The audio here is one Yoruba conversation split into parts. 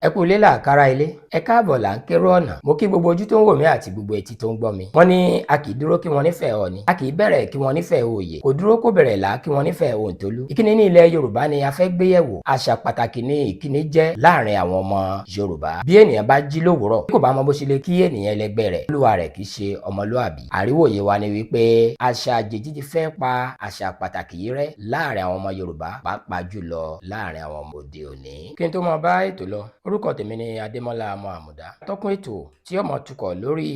Ẹ kú ilé làákàrà ilé, ẹ káàbọ̀ là ń kérò ọ̀nà. Mo kí gbogbo ojú tó ń wò mí àti gbogbo etí tó ń gbọ́ mi. Wọ́n ní a kì í dúró kí wọ́n nífẹ̀ẹ́ ọ̀ọ̀ni, a kì í bẹ̀rẹ̀ kí wọ́n nífẹ̀ẹ́ òòyè, kò dúró kó bẹ̀rẹ̀ là kí wọ́n nífẹ̀ẹ́ òǹtolú. Ìkíni ní ilẹ̀ Yorùbá ni a fẹ́ gbé yẹ̀wò. Àṣà pàtàkì ni ìkíni jẹ́ láàrin àwọn ọmọ Yorùbá. Bí ènìyàn bá jí lówùúrọ̀, bí kò bá mọ bó ṣe lè kí ènìyàn ẹlẹgbẹ́ rẹ̀, olúwa rẹ̀ kì í ṣe ọmọlúàbí. Àríwòye wa ni wípé àṣà àjèjì ti fẹ́ pa àṣà pàtàkì yìí rẹ́ láàrin àwọn ọmọ Yorùbá, pàápàá jùlọ láàrin àwọn ọmọ òde òní. Kí n tó mọ bá ètò lọ, orúkọ tèmi ni Adémọ́lá ọmọ Àmùdá, atọ́kùn ètò tí ó máa tukọ̀ lórí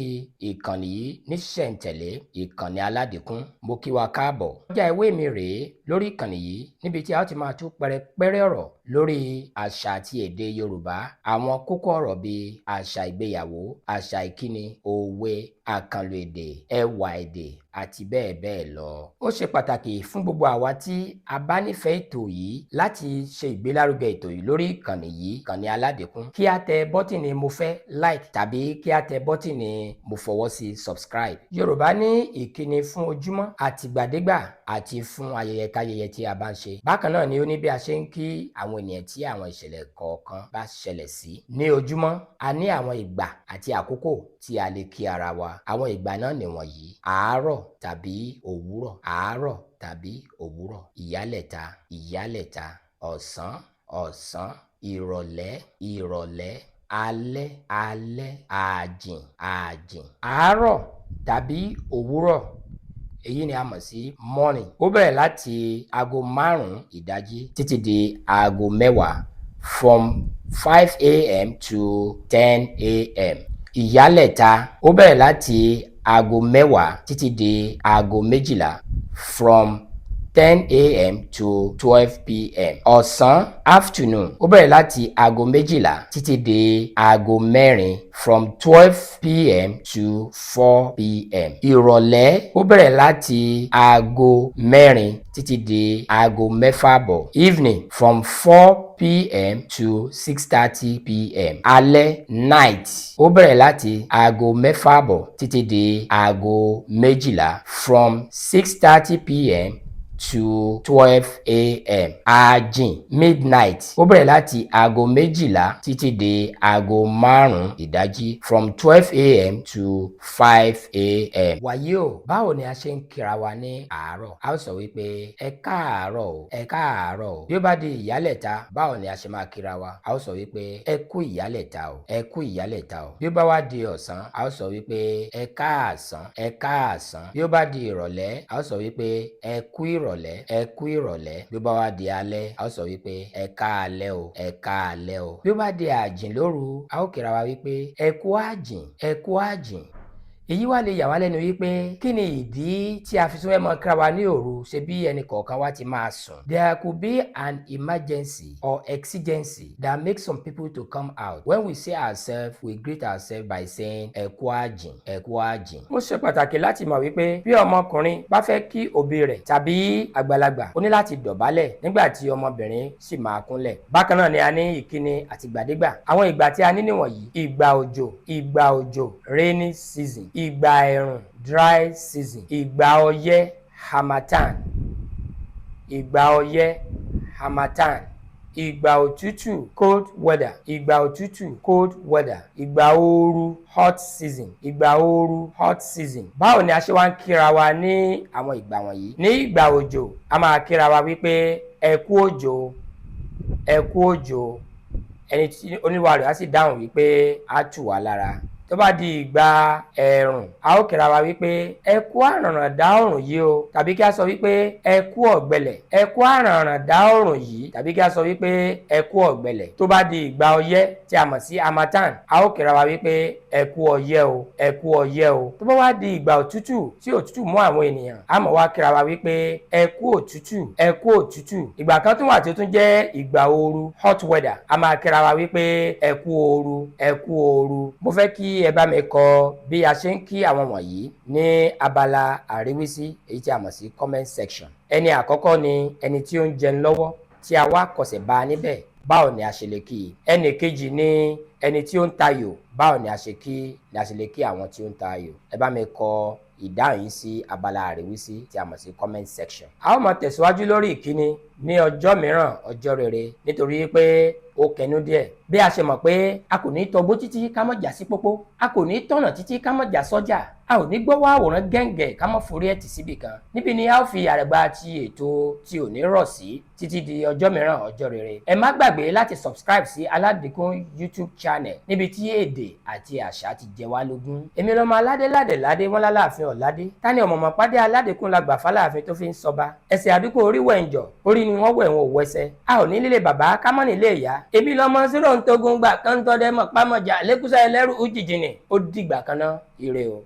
ìkànnì yìí ní ṣísẹ̀ntẹ̀lé, ìkànnì Aládìkún. Mo kí wa káàbọ̀. Ọjà ìwé mi rèé lórí ìkànnì yìí, níbi tí a ó ti máa tú pẹrẹpẹrẹ ọ̀rọ̀ lórí àṣà àti èdè Yorùbá, àwọn kókó ọ̀rọ̀ bíi àṣà ìgbéyàwó, àṣà ìkíni, òwe, àkànlò èdè, ẹwà èdè àti bẹ́ẹ̀ bẹ́ẹ̀ lọ. Ó ṣe pàtàkì fún gbogbo àwa tí a bá nífẹ̀ẹ́ ètò yìí láti ṣe ìgbélárugẹ ètò yìí lórí ìkànnì yìí, ìkànnì Aládìkún, kí a tẹ bọ́tìnì mo fẹ́ like tàbí kí a tẹ bọ́tìnì mo fọwọ́ sí subscribe. Yorùbá ní ìkíni fún ojúmọ́ àtìgbàdégbà àti fún ayẹyẹ káyẹyẹ tí a bá ń ṣe. Bákan náà ni ó ní bí a ṣe ń kí àwọn ènìyàn tí àwọn ìṣẹ̀lẹ̀ kọ̀ọ̀kan bá ṣẹlẹ̀ sí ní ojúmọ́. A ní àwọn ìgbà àti àkókò tí a lè kí ara wa. Àwọn ìgbà náà nìwọ̀nyí: àárọ̀ tàbí òwúrọ̀, àárọ̀ tàbí òwúrọ̀, ìyálẹ̀ta, ìyálẹ̀ta, ọ̀sán, ọ̀sán, ìrọ̀lẹ́, ìrọ̀lẹ́, alẹ́, alẹ́, ààjìn, ààjìn. Àárọ̀ tàbí òwúrọ̀, èyí ni a mọ̀ sí morning. Ó bẹ̀rẹ̀ láti aago 5 ìdájí títí di aago 10, from 5 a.m. to 10 a.m. Ìyálẹ̀ta, ó bẹ̀rẹ̀ láti aago 10 títí di aago 12, from 10 a.m. to 12 p.m. Ọ̀sán, afternoon, ó bẹ̀rẹ̀ láti aago 12 títí di aago 4, from 12 p.m. to 4 p.m. Ìrọ̀lẹ́, ó bẹ̀rẹ̀ láti aago 4 títí di aago 6:30. Evening, from 4 p.m. to 6:30 p.m. Alẹ́, night, ó bẹ̀rẹ̀ láti aago 6:30 títí di aago 12, from 6:30 p.m. to 12 a.m. Ààjìn, midnight, ó bẹ̀rẹ̀ láti aago 12 títí di aago 5 ìdájí, from 12 a.m. to 5 a.m. Wàyí o, báwo ni a ṣe ń kíra wa ní àárọ̀? A ó sọ wípé ẹ káàárọ̀ o, ẹ káàárọ̀ o. Bí ó bá di ìyálẹ̀ta, báwo ni a ṣe máa kíra wa? A ó sọ wípé ẹ kú ìyálẹ̀ta o, ẹ kú ìyálẹ̀ta o. Bí ó bá wá di ọ̀sán, a ó sọ wípé ẹ káàsán, ẹ káàsán. Bí ó bá di ìrọ̀lẹ́, a ó sọ wípé ẹ kú ìrọ̀lẹ́, ẹ kú ìrọ̀lẹ́. Bí ó bá wá di alẹ́, a ó sọ wípé ẹ káalẹ́ o, ẹ káalẹ́ o. Bí ó bá di ààjìn lóru, a ó kíra wa wípé ẹ kú ààjìn, ẹ kú ààjìn. Èyí wá lè yà wá lẹ́nu wípé kí ni ìdí tí a fi tún fẹ́ mọ kíra wa ní òru, ṣe bí ẹnì kọ̀ọ̀kan wa ti máa sùn. There could be an emergency or exigency that makes some people to come out. When we say ourselves, we greet ourselves by saying ẹ kú ààjìn, ẹ kú ààjìn. Ó ṣe pàtàkì láti mọ̀ wípé bí ọmọkùnrin bá fẹ́ kí òbí rẹ̀ tàbí àgbàlagbà, ó ní láti dọ̀bálẹ̀ nígbà tí ọmọbìnrin sì máa kúnlẹ̀. Bákan náà ni a ní ìkíni àtìgbàdégbà. Àwọn ìgbà tí a ní nìwọ̀nyí: ìgbà òjò, rainy season; ìgbà ẹ̀rùn, dry season; ìgbà ọyẹ́, harmattan; ìgbà ọyẹ́, harmattan; ìgbà òtútù, cold weather; ìgbà òtútù, cold weather; ìgbà ooru, hot season; ìgbà ooru, hot season. Báwo ni a ṣe wá ń kíra wa ní àwọn ìgbà wọ̀nyí? Ní ìgbà òjò, a máa kíra wa wípé ẹ kú òjò, ẹ kú òjò. Ẹni tí oníwà rẹ̀ á sì dáhùn wípé á tù wá lára. Tó bá di ìgbà ẹ̀rùn, a ó kíra wa wípé ẹ kú àràràndá ọ̀rùn yìí o, tàbí kí a sọ wípé ẹ kú ọ̀gbẹlẹ̀, ẹ kú àràràndá ọ̀rùn yìí, tàbí kí a sọ wípé ẹ kú ọ̀gbẹlẹ̀. Tó bá di ìgbà ọyẹ́ tí a mọ̀ sí harmattan, a ó kíra wa wípé ẹ kú ọyẹ́ o, ẹ kú ọyẹ́ o. Tó bá wá di ìgbà òtútù tí òtútù mú àwọn ènìyàn, a mọ̀ wá kíra wa wípé ẹ kú òtútù, ẹ kú òtútù. Ìgbà kan tún wà tí ó tún jẹ́ ìgbà ooru, hot weather. A máa kíra wa wípé ẹ kú ooru, ẹ kú ooru. Mo fẹ́ kí ẹ bá mi kọ bí a ṣe ń kí àwọn wọ̀nyí ní abala àríwísí, èyí tí a mọ̀ sí comment section. Ẹni àkọ́kọ́ ni ẹni tí ó ń jẹun lọ́wọ́ tí a wá kọsẹ̀ bá níbẹ̀, báwo ni a ṣe lè kí i? Ẹni kejì ni ẹni tí ó ń tayò, báwo ni a ṣe lè kí àwọn tí ó ń tayò? Ẹ bá mi kọ ìdáhùn yìí sí abala àríwísí tí a mọ̀ sí comment section. A ó máa tẹ̀síwájú lórí ìkíni ní ọjọ́ mìíràn ọjọ́ rere nítorí pé ó kẹnu díẹ̀. Bí a ṣe mọ̀ pé a kò ní tọgbó títí ká mọ̀ jà sí pópó, a kò ní tọ̀nà títí ká mọ̀ jà sọ́jà, a ò ní gbọ́wọ́ àwòrán gẹ́ǹgẹ̀ ká mọ̀ forí ẹ̀tì síbì kan. Níbi ni a ó fi àrẹ̀gbà ti ètò tí ò ní rọ̀ sí títí di ọjọ́ mìíràn ọjọ́ rere. Ẹ má gbàgbé láti subscribe sí Aládìíkún YouTube channel níbi tí èdè àti àṣà ti jẹ wá lógún. Èmi lọ́mọ aládé ládé wọ́n láláàfin ọ̀ládé. Tani ọ̀mọ̀mọ̀ pàdé Aládìíkún la gbà fáláàfin tó fi ń sọba. Ẹsẹ̀ àbíkú orí wẹ̀ǹjọ̀, orí ni wọ́n wẹ̀ wọn ò wẹsẹ̀. A ò ní nílé bàbá ká mọ́ nílé ìyá. Èmi lọ́mọ sírò ń togun gbà kán tọ́dẹ́ mọ̀ pámọ̀jà lẹ́kúsá ẹlẹ́rù ujìjìnì. Ó dìgbà kan náà, ire o.